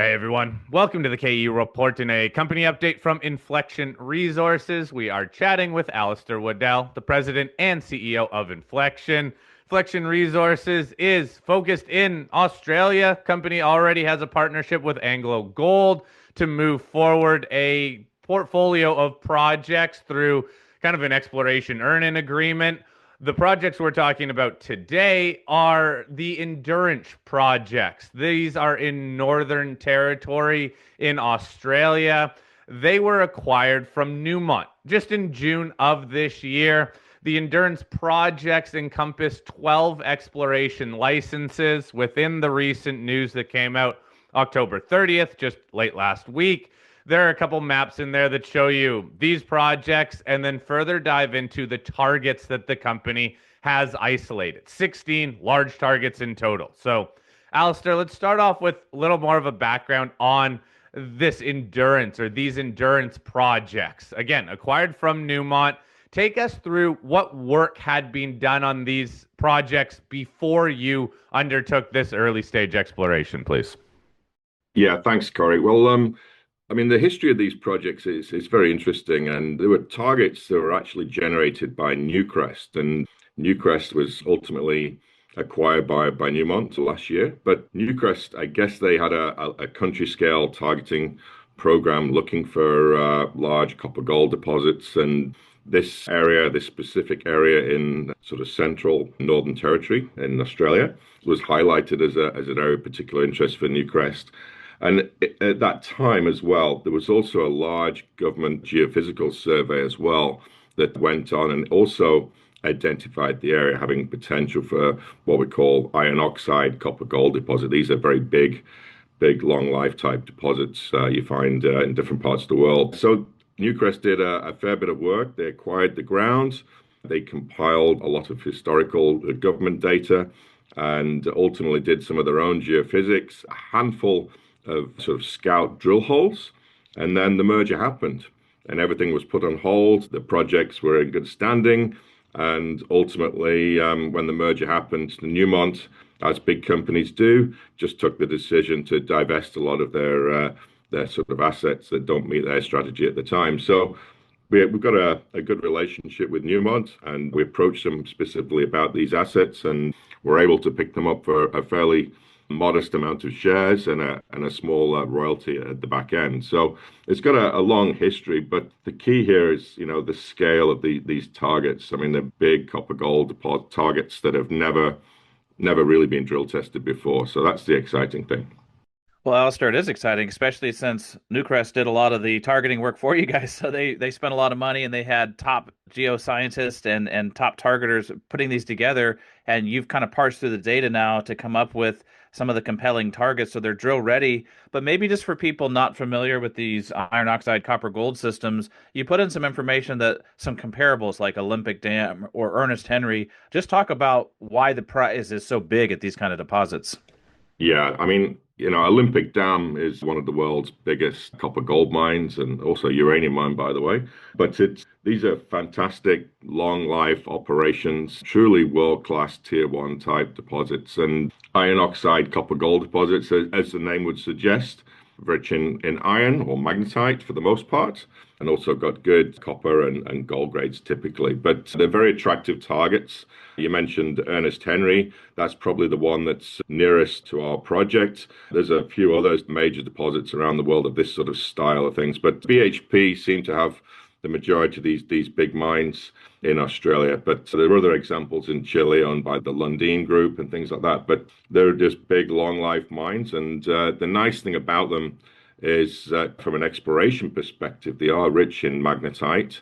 Hey everyone, welcome to the KE Report and a company update from Inflection Resources. We are chatting with Alistair Waddell, the president and CEO of Inflection. Inflection Resources is focused in Australia. Company already has a partnership with AngloGold to move forward a portfolio of projects through kind of an exploration earn-in agreement. The projects we're talking about today are the endurance projects. These are in Northern Territory in Australia. They were acquired from Newmont just in June of this year. The endurance projects encompass 12 exploration licenses within the recent news that came out October 30th, just late last week. There are a couple maps in there that show you these projects and then further dive into the targets that the company has isolated. 16 large targets in total. So, Alistair, let's start off with a little more of a background on this endurance or these endurance projects. Again, acquired from Newmont. Take us through what work had been done on these projects before you undertook this early stage exploration, please. Yeah, thanks, Corey. Well, the history of these projects is very interesting, and there were targets that were actually generated by Newcrest, and Newcrest was ultimately acquired by Newmont last year. But Newcrest, I guess they had a country scale targeting program looking for large copper gold deposits, and this specific area in sort of central Northern Territory in Australia was highlighted as an area of particular interest for Newcrest. And at that time as well, there was also a large government geophysical survey as well that went on and also identified the area having potential for what we call iron oxide copper gold deposit. These are very big, long life type deposits you find in different parts of the world. So Newcrest did a fair bit of work. They acquired the grounds. They compiled a lot of historical government data and ultimately did some of their own geophysics, a handful of sort of scout drill holes, and then the merger happened and everything was put on hold. The projects were in good standing, and ultimately when the merger happened, Newmont, as big companies do, just took the decision to divest a lot of their sort of assets that don't meet their strategy at the time. So we've got a good relationship with Newmont, and we approached them specifically about these assets, and we're able to pick them up for a fairly modest amount of shares and a small royalty at the back end. So it's got a long history, but the key here is, the scale of these targets. I mean, they're big copper gold targets that have never really been drill tested before. So that's the exciting thing. Well, Alistair, it is exciting, especially since Newcrest did a lot of the targeting work for you guys. So they spent a lot of money and they had top geoscientists and top targeters putting these together. And you've kind of parsed through the data now to come up with some of the compelling targets. So they're drill ready. But maybe just for people not familiar with these iron oxide copper gold systems, you put in some information that some comparables like Olympic Dam or Ernest Henry. Just talk about why the prize is so big at these kind of deposits. Yeah, Olympic Dam is one of the world's biggest copper gold mines and also uranium mine, by the way. But these are fantastic long life operations, truly world-class tier one type deposits. And iron oxide copper gold deposits, as the name would suggest, rich in iron or magnetite for the most part, and also got good copper and gold grades typically. But they're very attractive targets. You mentioned Ernest Henry. That's probably the one that's nearest to our project. There's a few others major deposits around the world of this sort of style of things, but BHP seem to have the majority of these big mines in Australia. But there are other examples in Chile owned by the Lundin Group and things like that. But they're just big, long life mines. And the nice thing about them is that from an exploration perspective, they are rich in magnetite,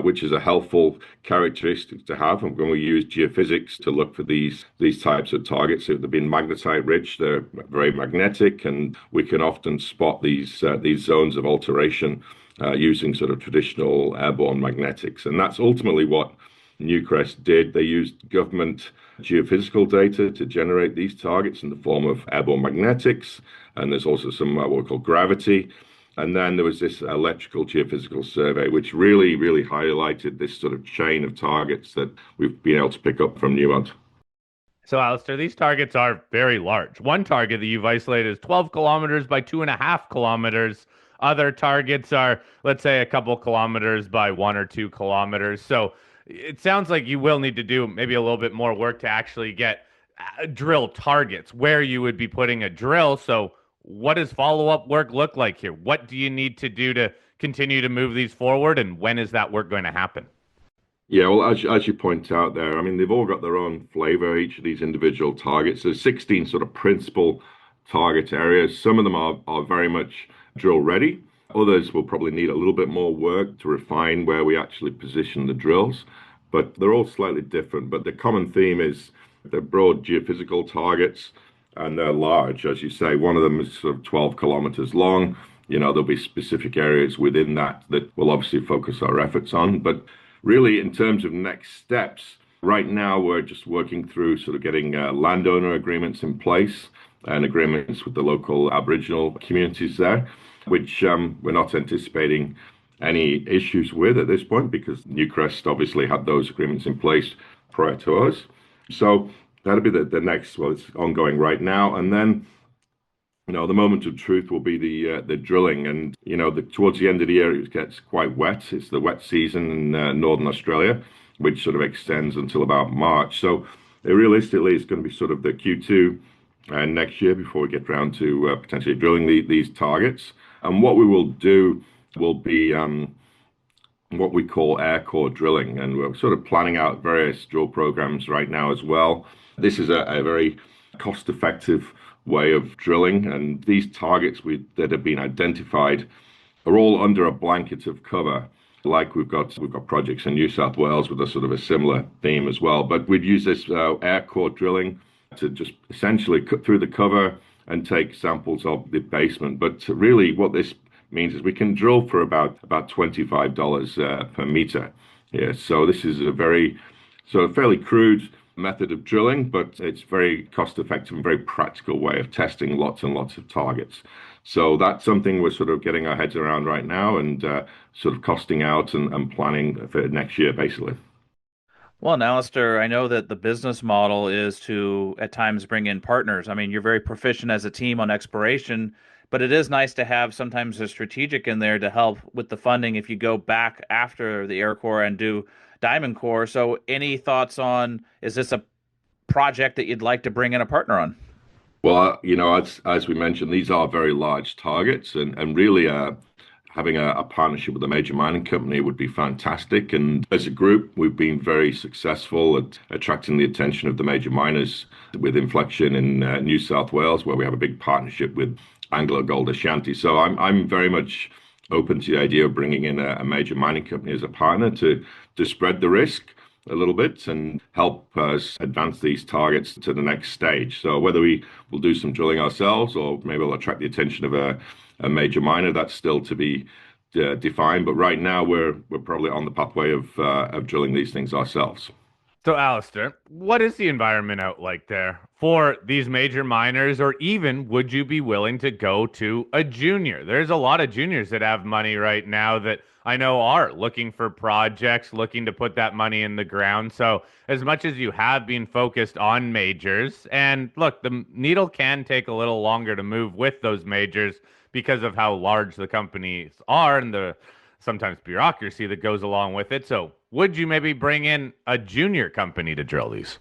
which is a helpful characteristic to have. And when we use geophysics to look for these types of targets, if they've been magnetite rich, they're very magnetic, and we can often spot these zones of alteration using sort of traditional airborne magnetics. And that's ultimately what Newcrest did. They used government geophysical data to generate these targets in the form of airborne magnetics. And there's also some what we call gravity. And then there was this electrical geophysical survey, which really highlighted this sort of chain of targets that we've been able to pick up from Newmont. So, Alistair, these targets are very large. One target that you've isolated is 12 kilometers by 2.5 kilometers. Other targets are, let's say, a couple kilometers by 1 or 2 kilometers. So, it sounds like you will need to do maybe a little bit more work to actually get drill targets where you would be putting a drill. So, what does follow up work look like here? What do you need to do to continue to move these forward? And when is that work going to happen? Yeah, well, as you point out there, I mean, they've all got their own flavor, each of these individual targets. There's 16 sort of principal target areas. Some of them are very much drill ready. Others will probably need a little bit more work to refine where we actually position the drills. But they're all slightly different. But the common theme is they're broad geophysical targets and they're large, as you say. One of them is sort of 12 kilometers long. There'll be specific areas within that we'll obviously focus our efforts on. But really, in terms of next steps, right now we're just working through sort of getting landowner agreements in place and agreements with the local Aboriginal communities there, which we're not anticipating any issues with at this point because Newcrest obviously had those agreements in place prior to us. So that'll be the next, well, it's ongoing right now. And then the moment of truth will be the drilling, and towards the end of the year it gets quite wet. It's the wet season in northern Australia, which sort of extends until about March. So realistically, it's going to be sort of the Q2 next year before we get around to potentially drilling these targets. And what we will do will be what we call air core drilling, and we're sort of planning out various drill programs right now as well. This is a very cost-effective way of drilling, and these targets that have been identified are all under a blanket of cover. Like we've got projects in New South Wales with a sort of a similar theme as well. But we'd use this air core drilling to just essentially cut through the cover and take samples of the basement. But really, what this means is we can drill for about $25 per meter. Yeah, so this is a very sort of fairly crude method of drilling, but it's very cost effective and very practical way of testing lots and lots of targets. So that's something we're sort of getting our heads around right now and sort of costing out and planning for next year, basically. Well, and Alistair, I know that the business model is to at times bring in partners. I mean, you're very proficient as a team on exploration, but it is nice to have sometimes a strategic in there to help with the funding if you go back after the Air Corps and do Diamond Core. So, any thoughts on, is this a project that you'd like to bring in a partner on? Well, as we mentioned, these are very large targets, and really having a partnership with a major mining company would be fantastic. And as a group, we've been very successful at attracting the attention of the major miners with Inflection in New South Wales, where we have a big partnership with AngloGold Ashanti. So I'm very much open to the idea of bringing in a major mining company as a partner to spread the risk a little bit and help us advance these targets to the next stage. So whether we will do some drilling ourselves or maybe we'll attract the attention of a major miner, that's still to be defined. But right now we're probably on the pathway of drilling these things ourselves. So, Alistair, what is the environment out like there for these major miners, or even would you be willing to go to a junior? There's a lot of juniors that have money right now that I know are looking for projects, looking to put that money in the ground. So, as much as you have been focused on majors, and look, the needle can take a little longer to move with those majors because of how large the companies are and the sometimes bureaucracy that goes along with it. So, would you maybe bring in a junior company to drill these?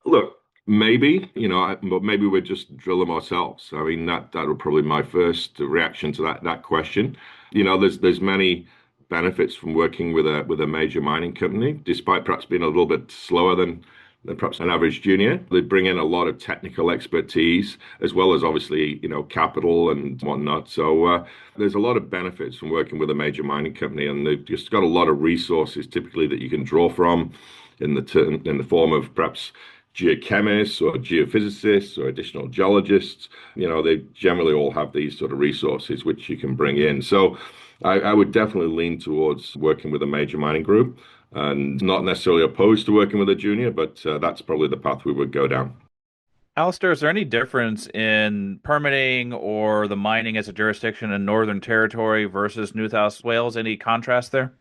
Look, maybe, but maybe we'd just drill them ourselves. I mean, that would probably be my first reaction to that question. There's many benefits from working with a major mining company, despite perhaps being a little bit slower than perhaps an average junior. They bring in a lot of technical expertise, as well as obviously, capital and whatnot. So there's a lot of benefits from working with a major mining company, and they've just got a lot of resources typically that you can draw from in the form of perhaps geochemists or geophysicists or additional geologists. They generally all have these sort of resources which you can bring in. So I would definitely lean towards working with a major mining group and not necessarily opposed to working with a junior, but that's probably the path we would go down. Alistair, is there any difference in permitting or the mining as a jurisdiction in Northern Territory versus New South Wales? Any contrast there?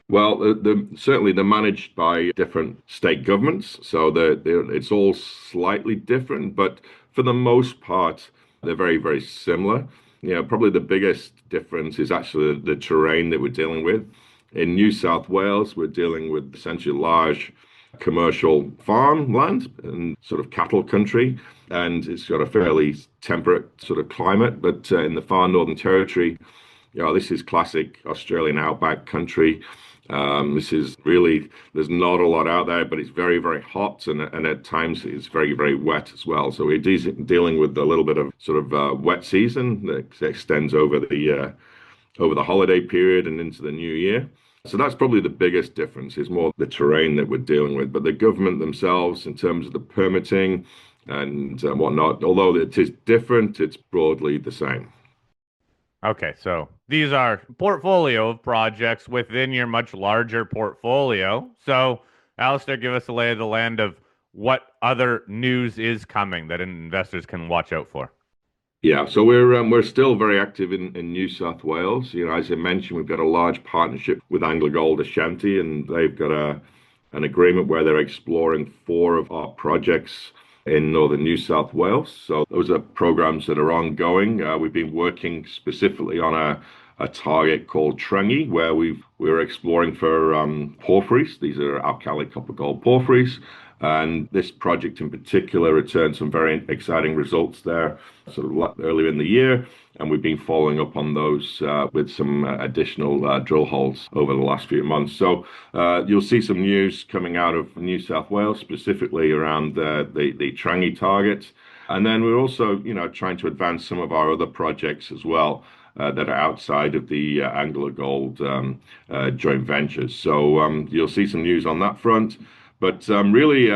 Well, certainly they're managed by different state governments, so it's all slightly different, but for the most part, they're very, very similar. Probably the biggest difference is actually the terrain that we're dealing with. In New South Wales, we're dealing with essentially large commercial farmland and sort of cattle country, and it's got a fairly temperate sort of climate. But in the far Northern Territory, this is classic Australian outback country. This is really, there's not a lot out there, but it's very, very hot, and at times it's very, very wet as well. So we're dealing with a little bit of sort of wet season that extends over the holiday period and into the new year. So that's probably the biggest difference, is more the terrain that we're dealing with. But the government themselves, in terms of the permitting and whatnot, although it is different, it's broadly the same. Okay, so these are portfolio of projects within your much larger portfolio. So, Alistair, give us a lay of the land of what other news is coming that investors can watch out for. Yeah, so we're still very active in New South Wales. As I mentioned, we've got a large partnership with AngloGold Ashanti, and they've got an agreement where they're exploring 4 of our projects in northern New South Wales. So those are programs that are ongoing. We've been working specifically on a target called Trungi, where we're exploring for porphyries. These are alkali copper gold porphyries. And this project in particular returned some very exciting results there sort of earlier in the year. And we've been following up on those with some additional drill holes over the last few months. So you'll see some news coming out of New South Wales, specifically around the Trungi target. And then we're also, trying to advance some of our other projects as well that are outside of the AngloGold joint ventures. So you'll see some news on that front. But really,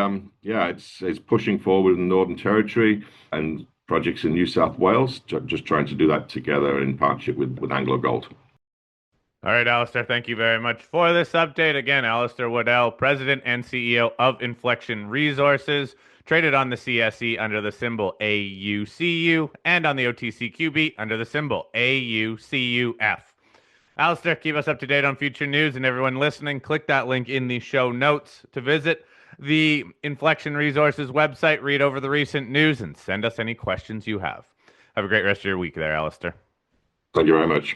it's pushing forward in the Northern Territory and projects in New South Wales, just trying to do that together in partnership with AngloGold. All right, Alistair, thank you very much for this update. Again, Alistair Waddell, President and CEO of Inflection Resources, traded on the CSE under the symbol AUCU and on the OTCQB under the symbol AUCUF. Alistair, keep us up to date on future news, and everyone listening, click that link in the show notes to visit the Inflection Resources website, read over the recent news, and send us any questions you have. Have a great rest of your week there, Alistair. Thank you very much.